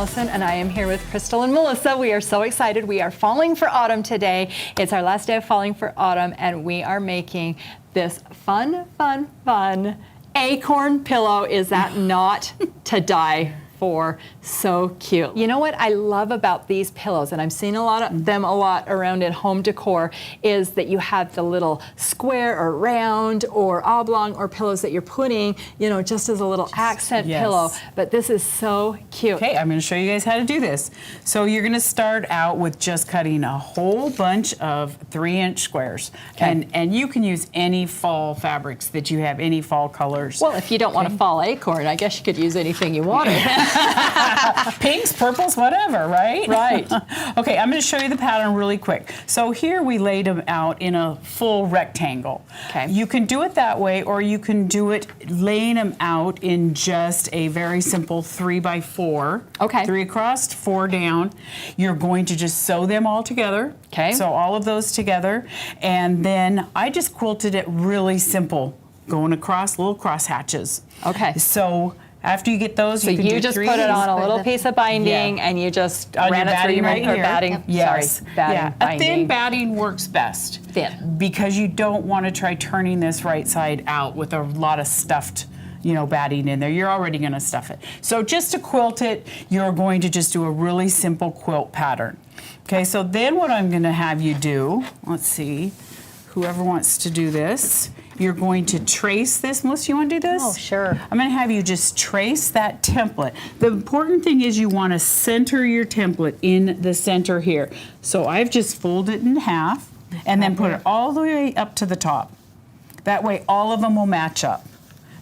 Allison, and I am here with Crystal and Melissa. We are so excited. We are falling for autumn today. It's our last day of falling for autumn, and we are making this fun acorn pillow. Is that not to die for? So cute. You know what I love about these pillows, and I'm seeing a lot of them around in home decor, is that you have the little square or round or oblong or pillows that you're putting, you know, just as a little accent pillow. But this is so cute. Okay, I'm going to show you guys how to do this. So you're going to start out with just cutting a whole bunch of 3-inch squares. Okay. And you can use any fall fabrics that you have, any fall colors. Well, if you don't want a fall acorn, I guess you could use anything you wanted. Pinks, purples, whatever, right? Right. Okay, I'm going to show you the pattern really quick. So here we laid them out in a full rectangle. Okay. You can do it that way, or you can do it laying them out in just a very simple 3x4. Okay. 3 across, 4 down. You're going to just sew them all together. Okay. So all of those together, and then I just quilted it really simple, going across little cross hatches. Okay. So after you get those, So you can you do just 3 put it of these. on a little piece of binding, Yeah. and you just On ran your it through your batting right here. batting. Yes. Sorry, batting, yeah. A thin binding. batting works best. Thin. Because you don't want to try turning this right side out with a lot of stuffed, you know, batting in there. You're already going to stuff it. So just to quilt it, you're going to just do a really simple quilt pattern. Okay, so then what I'm going to have you do, let's see, whoever wants to do this, you're going to trace this. Melissa, you want to do this? Oh, sure. I'm going to have you just trace that template. The important thing is you want to center your template in the center here. So I've just folded it in half and then put it all the way up to the top. That way all of them will match up.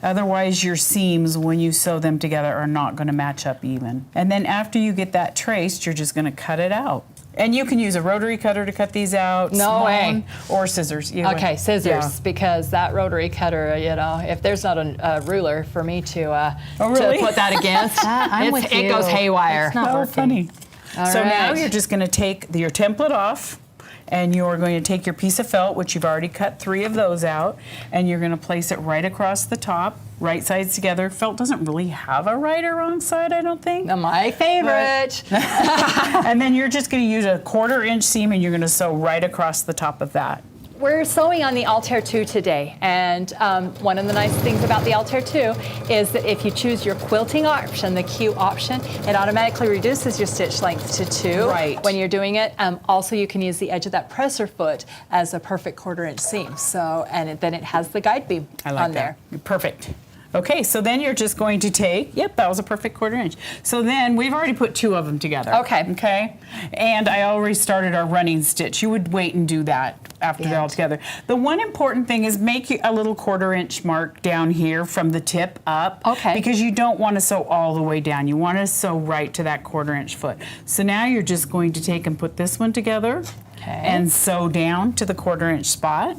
Otherwise your seams, when you sew them together, are not going to match up even. And then after you get that traced, you're just going to cut it out. And you can use a rotary cutter to cut these out. No way. Or scissors. Okay, scissors, Yeah. because that rotary cutter, you know, if there's not a ruler for me to really? put that against, I'm with it you. goes haywire. It's not Oh, working. funny. All So now right. you're just going to take your template off, and you're going to take your piece of felt, which you've already cut 3 of those out, and you're going to place it right across the top, right sides together. Felt doesn't really have a right or wrong side, I don't think. My favorite. And then you're just going to use a 1/4-inch seam, and you're going to sew right across the top of that. We're sewing on the Altair 2 today, and one of the nice things about the Altair 2 is that if you choose your quilting option, the Q option, it automatically reduces your stitch length to 2 Right. when you're doing it. Also, you can use the edge of that presser foot as a perfect 1/4-inch seam. So, and then it has the guide beam I like on there. that. Perfect. Okay, so then you're just going to take, yep, that was a perfect 1/4-inch. So then we've already put 2 of them together. Okay. Okay. And I already started our running stitch. You would wait and do that after they're all together. The one important thing is make a little 1/4-inch mark down here from the tip up. Okay. Because you don't want to sew all the way down. You want to sew right to that 1/4-inch foot. So now you're just going to take and put this one together. Okay. And sew down to the 1/4-inch spot.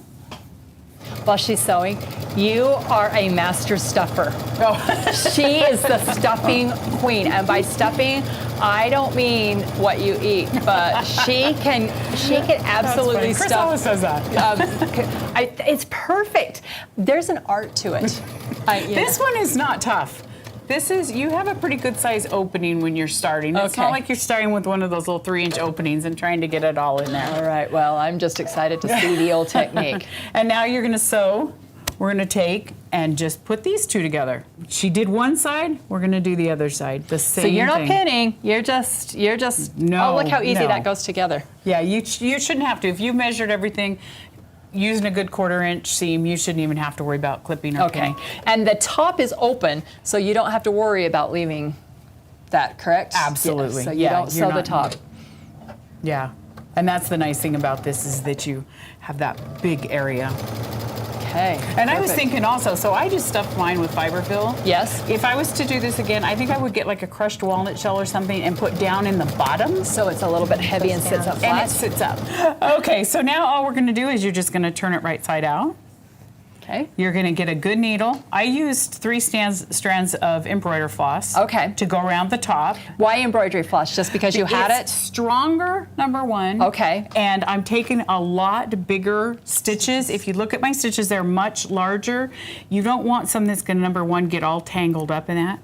While she's sewing, you are a master stuffer. Oh. She is the stuffing queen, and by stuffing, I don't mean what you eat, but she can absolutely Chris stuff. always says that. It's perfect. There's an art to it. This one is not tough. This is, you have a pretty good size opening when you're starting. It's Okay. not like you're starting with one of those little 3-inch openings and trying to get it all in there. All right, well, I'm just excited to see the old technique. And now you're gonna sew. We're gonna take and just put these 2 together. She did one side, we're gonna do the other side. The same So you're not thing. pinning, you're just, No, oh, look how easy no. that goes together. Yeah, you shouldn't have to. If you've measured everything, using a good 1/4-inch seam, you shouldn't even have to worry about clipping or Okay, pinning. and the top is open, so you don't have to worry about leaving that, correct? Absolutely. Yeah, so you Yeah, don't you're sew the not- top. Yeah, and that's the nice thing about this is that you have that big area. Okay. And I was perfect. thinking also, so I just stuffed mine with fiber fill. Yes. If I was to do this again, I think I would get like a crushed walnut shell or something and put down in the bottom. So it's a little bit heavy and sits up And flat. it sits up. Okay, so now all we're gonna do is you're just gonna turn it right side out. Okay. You're gonna get a good needle. I used 3 strands of embroider floss. Okay. To go around the top. Why embroidery floss? Just because you had It's it? stronger, number 1. Okay. And I'm taking a lot bigger stitches. If you look at my stitches, they're much larger. You don't want something that's gonna, number 1, get all tangled up in that.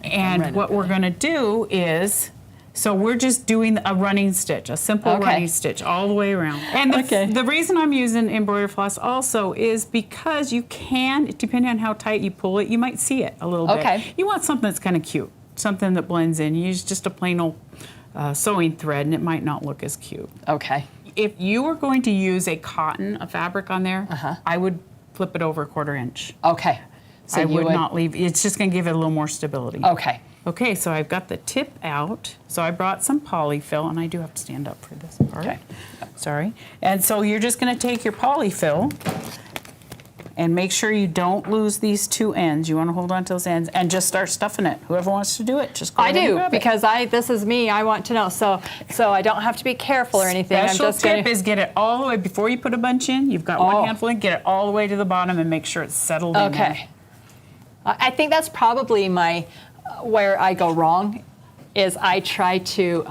And what we're going to do is, so we're just doing a running stitch, a simple running stitch all the way around. And the reason I'm using embroidery floss also is because you can, depending on how tight you pull it, you might see it a little bit. You want something that's kind of cute, something that blends in. You use just a plain old sewing thread and it might not look as cute. Okay. If you were going to use a fabric on there, I would flip it over 1/4 inch. Okay. So I would not leave, it's just going to give it a little more stability. Okay. Okay, so I've got the tip out. So I brought some polyfill, and I do have to stand up for this part. Okay. Sorry. And so you're just going to take your polyfill and make sure you don't lose these 2 ends. You want to hold on to those ends and just start stuffing it. Whoever wants to do it, just go ahead and grab it. Because this is me. I want to know. So I don't have to be careful or anything. Special I'm just tip is get it all the way before you put a bunch in. You've got 1 handful in. Get it all the way to the bottom and make sure it's settled in there. Okay. I think that's probably where I go wrong, is I try to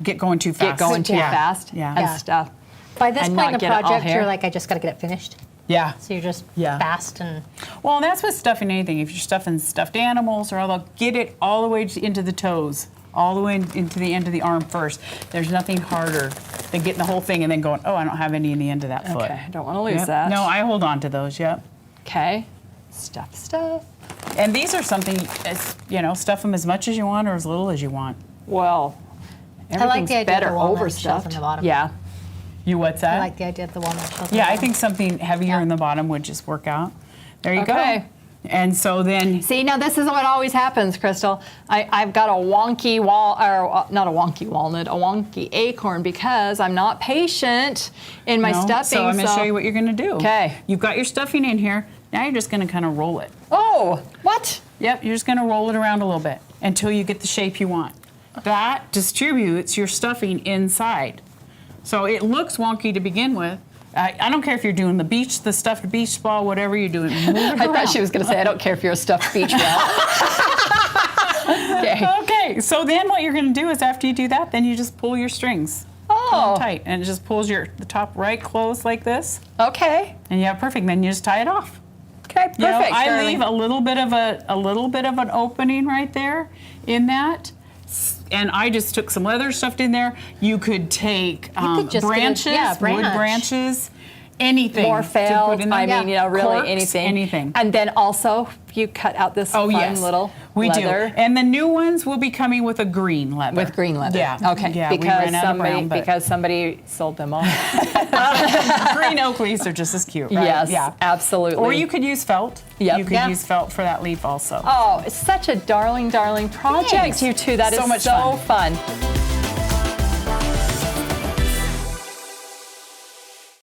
get going too fast. And stuff. By this and point in not the get it all project, here. you're like, I just got to get it finished. Yeah. So you're just fast and. Well, and that's with stuffing anything. If you're stuffing stuffed animals or all, get it all the way into the toes, all the way into the end of the arm first. There's nothing harder than getting the whole thing and then going, oh, I don't have any in the end of that foot. Okay, I don't want to lose that. No, I hold on to those. Yep. Okay. Stuff. And these are something, stuff them as much as you want or as little as you want. Well, I like the idea better of the walnut overstuffed. shells in the bottom. Yeah. You what's that? I like the idea of the walnut shells. Yeah, I think something heavier in the bottom would just work out. There you go. And so then. See, now this is what always happens, Crystal. I've got a wonky not a wonky walnut, a wonky acorn, because I'm not patient in my stuffing. So I'm going to show you what you're going to do. Okay. You've got your stuffing in here. Now you're just going to kind of roll it. Oh, what? Yep, you're just going to roll it around a little bit until you get the shape you want. That distributes your stuffing inside. So it looks wonky to begin with. I don't care if you're doing the stuffed beach ball, whatever you're doing. Move it I around. thought she was going to say, I don't care if you're a stuffed beach ball. Okay, so then what you're going to do is after you do that, then you just pull your strings. Pull them tight, and it just pulls the top right closed like this. Okay. And you have perfect. Then you just tie it off. Okay, perfect. I leave a little bit of an opening right there in that. And I just took some leather stuffed in there. You could take branches, wood branches, anything. More felt. Really corks, anything. Anything. And then also, you cut out this fun little leather. Do. And the new ones will be coming with a green leather. With green leather. Yeah. Okay. Yeah, because somebody sold them all. Green oak leaves are just as cute, right? Yes, yeah. absolutely. Or you could use felt. Yep. You could use felt for that leaf also. Oh, it's such a darling project, Thanks. you two. That is so much fun.